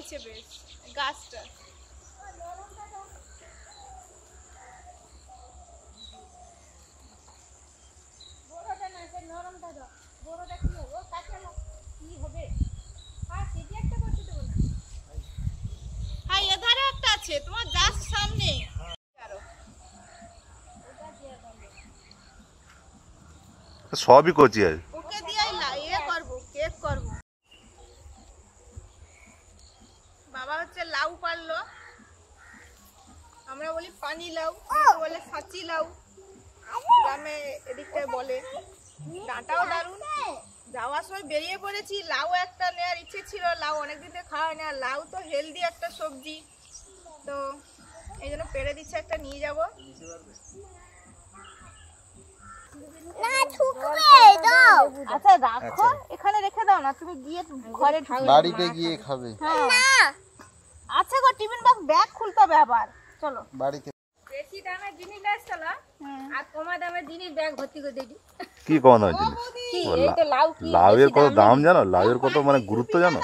হয়েছে বেশ গাছটা। হ্যাঁ এধারে একটা আছে তোমার জাস্ট সামনে। সবই করছি আর ওকে দিয়েই ইয়ে করবো, কেক করবো। বাবা হচ্ছে লাউ পারলো, আমরা বলি পানি লাউ, বলে সাঁচি লাউ গ্রামে এদিকটায় বলে। ডাঁটাও দারুণ। যাওয়ার সময় বেরিয়ে পড়েছি, লাউ একটা নেওয়ার ইচ্ছে ছিল, লাউ অনেকদিন থেকে খাওয়া হয় না, লাউ তো হেলদি একটা সবজি, তো এই জন্য পেড়ে দিচ্ছে একটা নিয়ে যাবো। আচ্ছা রাখো, এখানে রেখে দাও না, তুমি গিয়ে ঘরে বাড়িতে গিয়ে খাবে। আচ্ছা গো টিফিন বক্স ব্যাগ খুলতে হবে আবার, চলো বাড়িতে বেশি দামের জিনিস আসছিল আর কম দামের জিনিস ব্যাগ ভর্তি করে দিই। কি কম দামের জিনিস? লাউয়ের কত দাম জানো? লাউয়ের কত মানে গুরুত্ব জানো?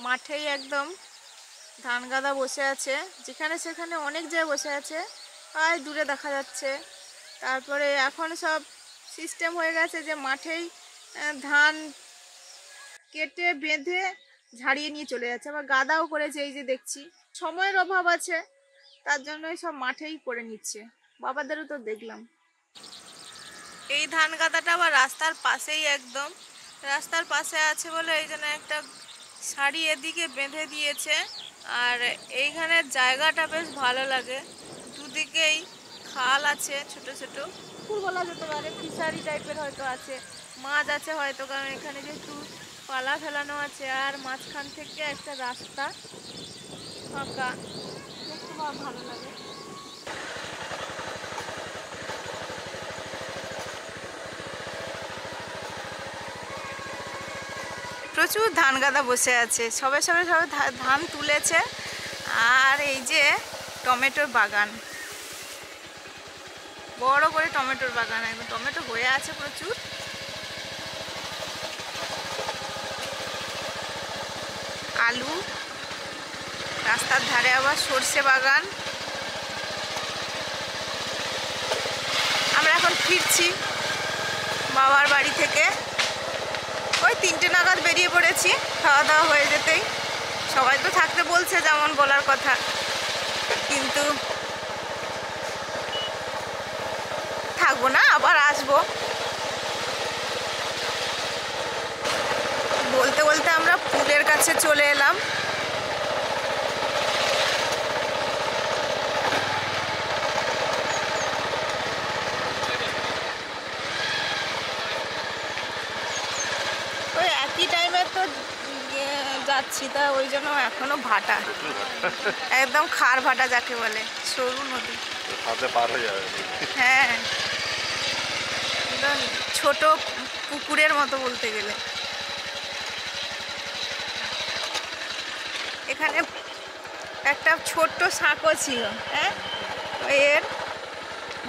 মাঠেই একদম ধান গাদা বসে আছে, যেখানে সেখানে অনেক জায়গায় বসে আছে, আর দূরে দেখা যাচ্ছে। তারপরে এখন সব সিস্টেম হয়ে গেছে যে মাঠেই ধান কেটে বেঁধে ঝাড়িয়ে নিয়ে চলে যাচ্ছে, আবার গাদাও করেছে। এই যে দেখছি সময়ের অভাব আছে, তার জন্যই সব মাঠেই করে নিচ্ছে। বাবাদেরও তো দেখলাম। এই ধান গাদাটা আবার রাস্তার পাশেই, একদম রাস্তার পাশে আছে বলে এই জন্য একটা শাড়ি এদিকে বেঁধে দিয়েছে। আর এইখানের জায়গাটা বেশ ভালো লাগে, দুদিকেই খাল আছে, ছোট ছোট পুকুর বলা যেতে পারে, ফিশারি টাইপের হয়তো আছে, মাছ আছে হয়তো, কারণ এখানে যেহেতু পালা ফেলানো আছে। আর মাঝখান থেকে একটা রাস্তা ফাঁকা, দেখতে ভালো লাগে। প্রচুর ধান গাদা বসে আছে, সবে সবে ধান তুলেছে। আর এই যে টমেটোর বাগান, বড় করে টমেটোর বাগান, একদম টমেটো হয়ে আছে প্রচুর। আলু, রাস্তার ধারে আবার সর্ষে বাগান। আমরা এখন ফিরছি বাবার বাড়ি থেকে, ওই 3টে নাগাদ বেরিয়ে পড়েছি, খাওয়া দাওয়া হয়ে যেতেই। সবাই তো থাকতে বলছে যেমন বলার কথা, কিন্তু থাকবো না, আবার আসবো। বলতে বলতে আমরা পুলের কাছে চলে এলাম। ওই একই টাইমে তো যাচ্ছি, তা ওই জন্য এখনো ভাটা, একদম খার ভাটা যাকে বলে, সরু নদী, পার হয়ে যাবে। হ্যাঁ একদম ছোট পুকুরের মতো বলতে গেলে। এখানে একটা ছোট্ট সাঁকো ছিল, হ্যাঁ এর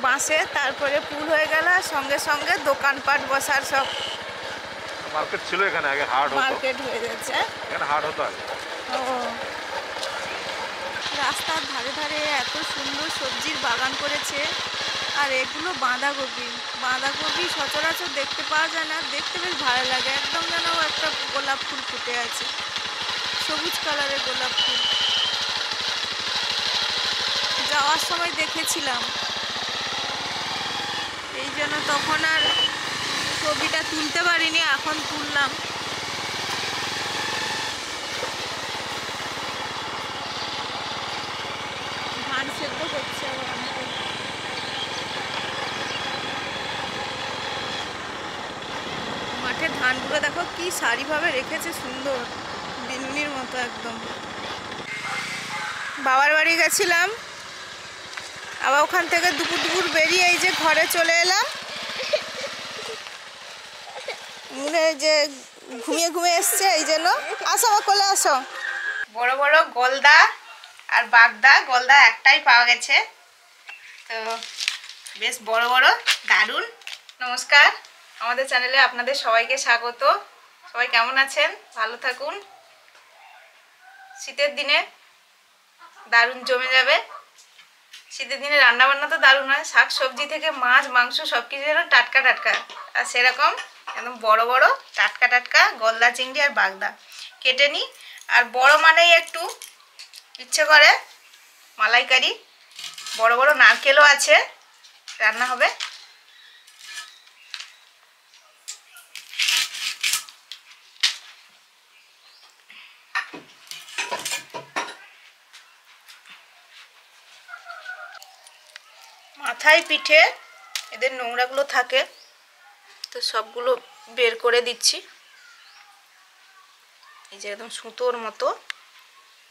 বাঁশে, তারপরে পুল হয়ে গেল, সঙ্গে সঙ্গে দোকানপাট বসার সব মার্কেট ছিল এখানে আগে, হাট হতো, মার্কেট হয়ে যাচ্ছে। এখানে হাট হতো আগে। ও রাস্তার ধারে ধারে এত সুন্দর সবজির বাগান করেছে। আর এগুলো বাঁধাকপি, বাঁধাকপি সচরাচর দেখতে পাওয়া যায় না, দেখতে বেশ ভালো লাগে, একদম যেন একটা গোলাপ ফুল ফুটে আছে, সবুজ কালারের গোলাপ ফুল। যাওয়ার সময় দেখেছিলাম, এই জন্য তখন আর ছবিটা তুলতে পারিনি, এখন তুললাম। ধান সেদ্ধ করছে আবার অনেকে। মাঠে ধানগুলো দেখো কি সারিভাবে রেখেছে, সুন্দর বিনুনির মতো একদম। বাবার বাড়ি গেছিলাম, আবার ওখান থেকে দুপুর দুপুর বেরিয়ে এই যে ঘরে চলে এলাম। মনে হয় যে ঘুমিয়ে ঘুমিয়ে এসছে, এই জন্য। আসো আমার কোলে আসো। বড় বড় গলদা আর বাগদা, গলদা একটাই পাওয়া গেছে, তো বেশ বড় বড়, দারুণ। নমস্কার, আমাদের চ্যানেলে আপনাদের সবাইকে স্বাগত। সবাই কেমন আছেন? ভালো থাকুন। শীতের দিনে দারুণ জমে যাবে। শীতের দিনে রান্নাবান্না তো দারুণ হয়, শাক সবজি থেকে মাছ মাংস সব কিছু যেন টাটকা টাটকা, আর সেরকম একদম বড় বড় টাটকা টাটকা গলদা চিংড়ি আর বাগদা কেটে নিই। আর বড় মানেই একটু ইচ্ছে করে মালাইকারি। বড় বড় নারকেলও আছে, রান্না হবে। মাথায় পিঠে এদের নোংরাগুলো থাকে, তো সবগুলো বের করে দিচ্ছি। এই যে একদম সুতোর মতো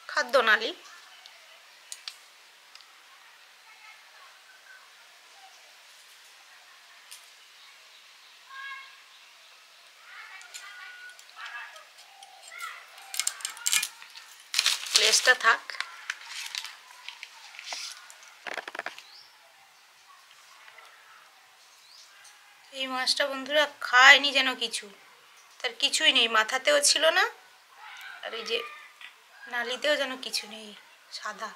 খাদ্যনালী। লেজটা থাক। এই মাছটা বন্ধুরা খায়নি যেন কিছু, তার কিছুই নেই, মাথাতেও ছিল না, আর এই যে নালিতেও যেন কিছু নেই, সাদা।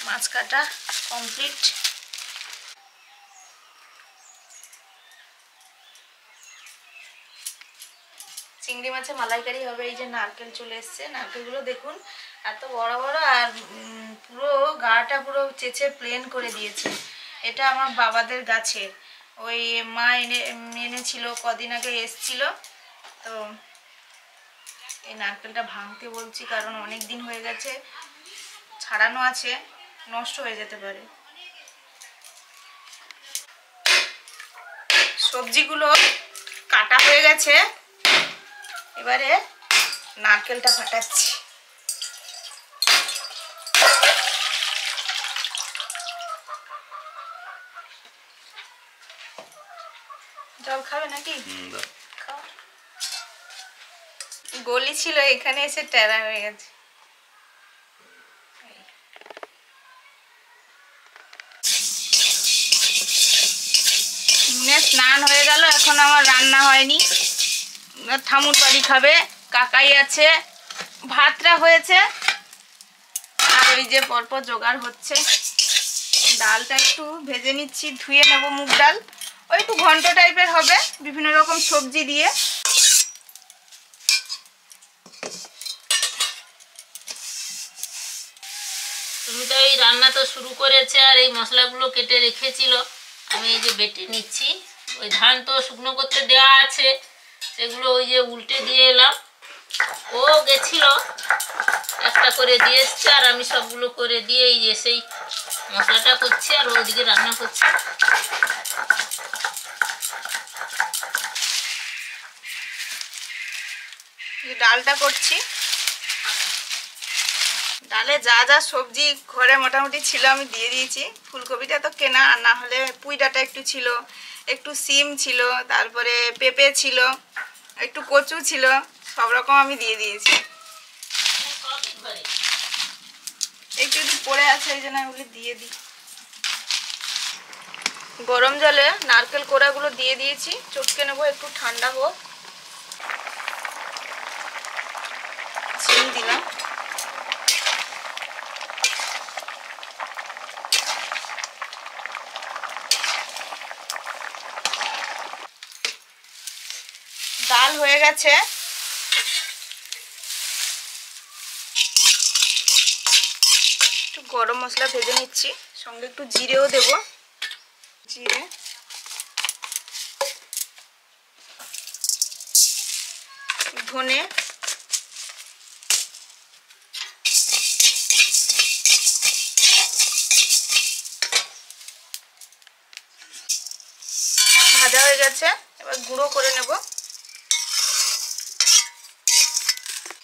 মাছ কাটা কমপ্লিট। চিংড়ি মাছের মালাইকারি হবে। এই যে নারকেল চলে এসছে, নারকেলগুলো দেখুন এত বড় বড়, আর পুরো গাটা পুরো চেঁচে প্লেন করে দিয়েছে। এটা আমার বাবাদের গাছের, ওই মা এনেছিল, কদিন আগে এসছিল। তো এই নারকেলটা ভাঙতে বলছি, কারণ অনেক দিন হয়ে গেছে, ছাড়ানো আছে, নষ্ট হয়ে যেতে পারে। সবজিগুলো কাটা হয়ে গেছে, এবারে নারকেলটা ফাটাচ্ছি। জল খাবে নাকি? খাও। গলি ছিল, এখানে এসে টেরা হয়ে গেছে। স্নান হয়ে গেল, এখন আমার রান্না হয়নি। ঠামুর বাড়ি খাবে, কাকাই আছে, ভাতটা হয়েছে, আর ওই যে পরপর জোগাড় হচ্ছে। ডালটা একটু ভেজে নিচ্ছি, ধুয়ে নেব মুগ ডাল, ওই একটু ঘন্ট টাইপের হবে বিভিন্ন রকম সবজি দিয়ে। তুমি তো এই রান্না তো শুরু করেছে, আর এই মশলাগুলো কেটে রেখেছিল, আমি এই যে বেটে নিচ্ছি। ওই ধান তো শুকনো করতে দেওয়া আছে, সেগুলো ওই যে উল্টে দিয়ে এলাম। ও গেছিল, একটা করে দিয়ে এসছে, আর আমি সবগুলো করে দিয়ে এই যে সেই মশলাটা করছি, আর ওদিকে রান্না করছি। ডালটা করছি। ডালে যা যা সবজি ঘরে মোটামুটি ছিল আমি দিয়ে দিয়েছি। ফুলকপিটা তো কেনা, আর না হলে পুঁই ডাঁটা একটু ছিল, একটু সিম ছিল, তারপরে পেঁপে ছিল, একটু কচু ছিল, সব রকম আমি দিয়ে দিয়েছি। একটু একটু পড়ে আছে, এই জন্য ওগুলি দিয়ে দিই। গরম জলে নারকেল কোড়াগুলো দিয়ে দিয়েছি, চটকে নেবো, একটু ঠান্ডা হোক। চিনি দিলাম, ডাল হয়ে গেছে। একটু গরম মশলা ভেজে নিচ্ছি, সঙ্গে একটু জিরেও দেব। জিরে, ধনে, ভাজা হয়ে গেছে, এবার গুঁড়ো করে নেব।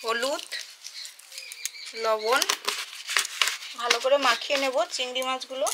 হলুদ, লবণ, ভালো করে মাখিয়ে নেব চিংড়ি মাছগুলো।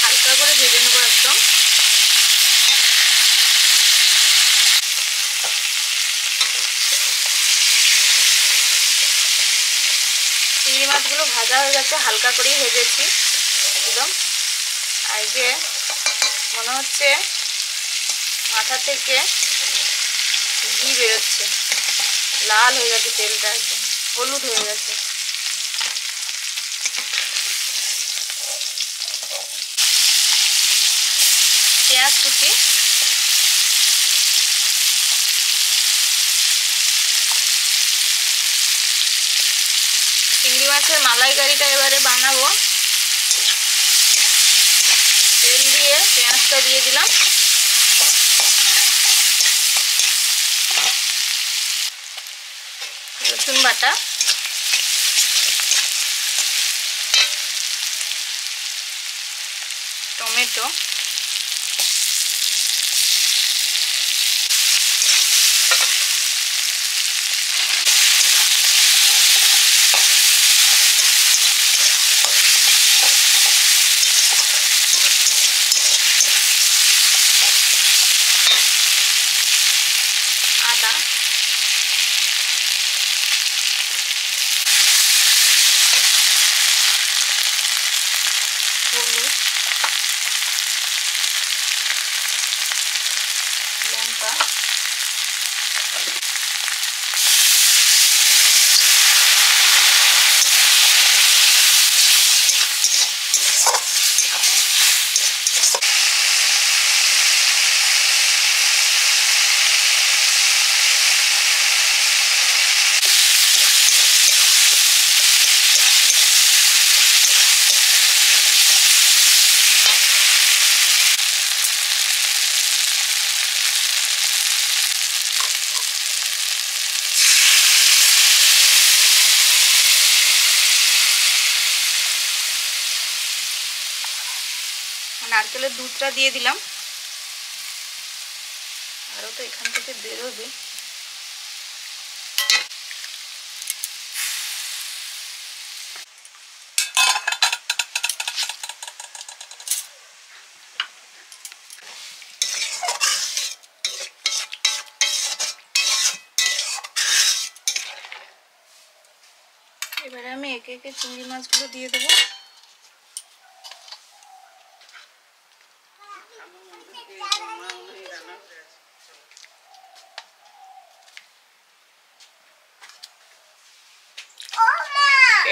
হালকা করে ভেজে নেবো একদম। চিংড়ি মাছগুলো ভাজা হয়ে গেছে, হালকা করেই ভেজেছি একদম। আর যে মনে হচ্ছে মাথা থেকে ঘি বেরোচ্ছে, লাল হয়ে গেছে তেলটা, একদম হলুদ হয়ে গেছে। পেঁয়াজ কুচি, চিংড়ি মাছের মালাইকারিটা এবারে বানাবো। তেল দিয়ে পেঁয়াজটা দিয়ে দিলাম, রসুন বাটা, টমেটো, আদা, হলুদ, লঙ্কা, নারকেলের দুধটা দিয়ে দিলাম। আরও তো এখান থেকে বেরোবে। এবারে আমি একে একে চিংড়ি মাছগুলো দিয়ে দেবো।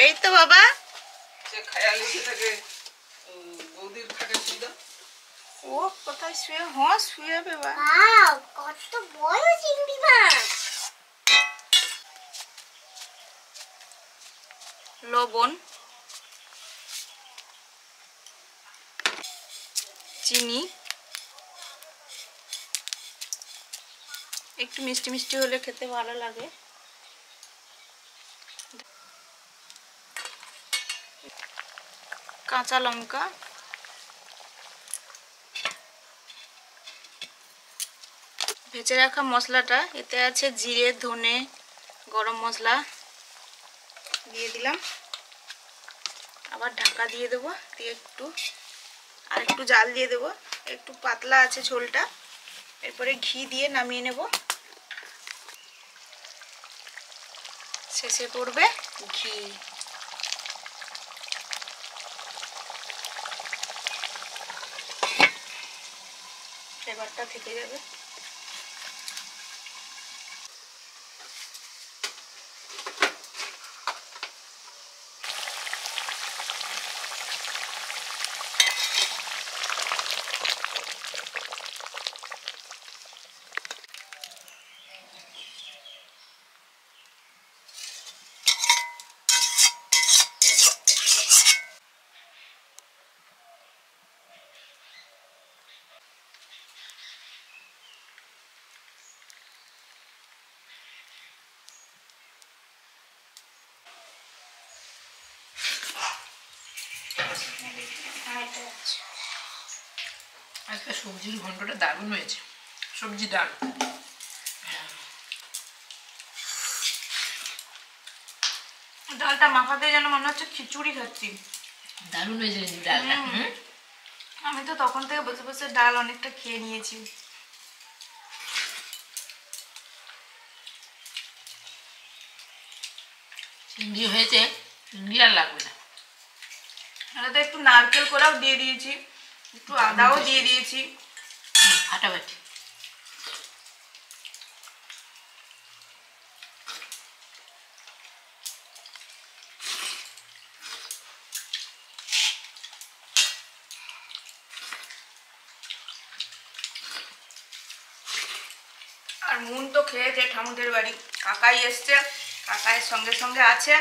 এই তো বাবা, ও কোথায় শুয়ে? হ্যাঁ শুয়ে বাবা। কত বড় চিংড়ি মাছ। লবণ, চিনি, একটু মিষ্টি মিষ্টি হলে খেতে ভালো লাগে। কাঁচা লঙ্কা, ভেজে রাখা মশলাটা, এতে আছে জিরে, ধনে, গরম মশলা দিয়ে দিলাম। আবার ঢাকা দিয়ে দেবো, দিয়ে একটু জাল দিয়ে দেবো, একটু পাতলা আছে ঝোলটা। এরপরে ঘি দিয়ে নামিয়ে নেব। শেষে পড়বে ঘি। ফ্লেভারটা থেকে যাবে। আজকে সবজির ঘন্টটা দারুণ হয়েছে। সবজি ডাল ডালটা মাখাতে যেন মনে হচ্ছে খিচুড়ি খাচ্ছি। দারুণ হয়েছে ডালটা। আমি তো তখন থেকে বসে বসে ডাল অনেকটা খেয়ে নিয়েছি। চিংড়ি হয়েছে, চিংড়ি আর লাগবে না। এটাতে একটু নারকেল কোড়াও দিয়ে দিয়েছি, একটু আদাও দিয়ে দিয়েছি। ফাটাফাটি। আর মুন তো খেয়েছে ঠাকুরদের বাড়ি, কাকাই এসছে, কাকাইয়ের সঙ্গে সঙ্গে আছে,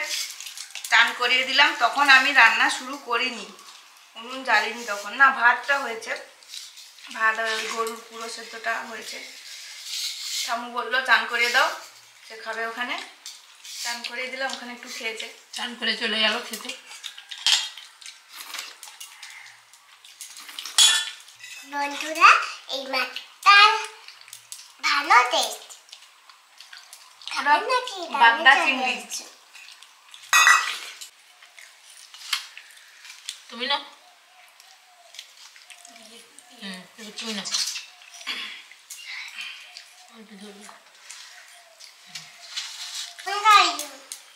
চান করিয়ে দিলাম। তখন আমি রান্না শুরু করিনি, উনুন জ্বালিনি তখন। না, ভাতটা হয়েছে, ভাত গরুর পুরো সেদ্ধটা হয়েছে। ঠামু বললো চান করিয়ে দাও, সে খাবে ওখানে। চান করিয়ে দিলাম, ওখানে একটু খেয়েছে। চান করে চলে গেল খেতে। বন্ধুরা, এই মাছটার ভালো টেস্ট। খাবেন নাকি? বাগদা চিংড়ি। তুমি না তুমি না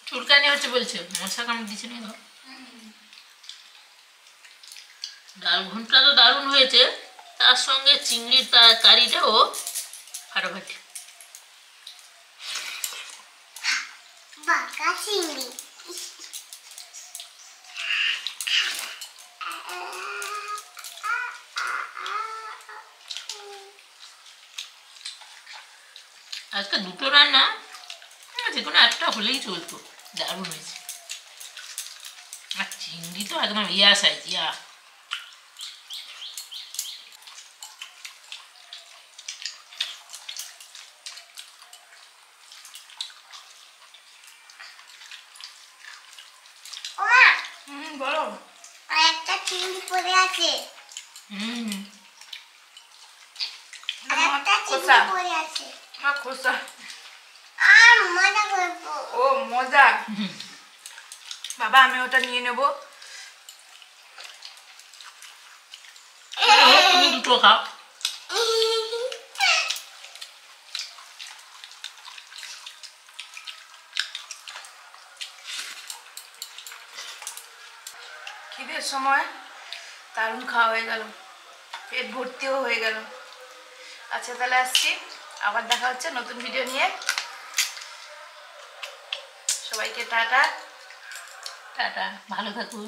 চুলকানি হচ্ছে বলছে, মশা কামড় দিচ্ছে না। ডাল ঘন্টটা তো দারুণ হয়েছে, তার সঙ্গে চিংড়ির কারিটাও ফাটাফাটি। বাগদা চিংড়ি। আজকে দুটো রান্না, যে কোনো একটা হলেই চলতো। দারুণ হয়েছে। আর চিংড়ি তো একদম সাইজ ইয়া। ওমা, বলো। আর একটা চিংড়ি পড়ে আছে। আর একটা চিংড়ি পড়ে আছে। খোসা। আর মজা করবো। ও মজা। বাবা, আমি ওটা নিয়ে নেব। তুমি দুটো খাও। খিদের সময় দারুণ খাওয়া হয়ে গেল, পেট ভর্তিও হয়ে গেল। আচ্ছা, তাহলে আসছি, আবার দেখা হচ্ছে নতুন ভিডিও নিয়ে। সবাইকে টাটা। টাটা, ভালো থাকুন।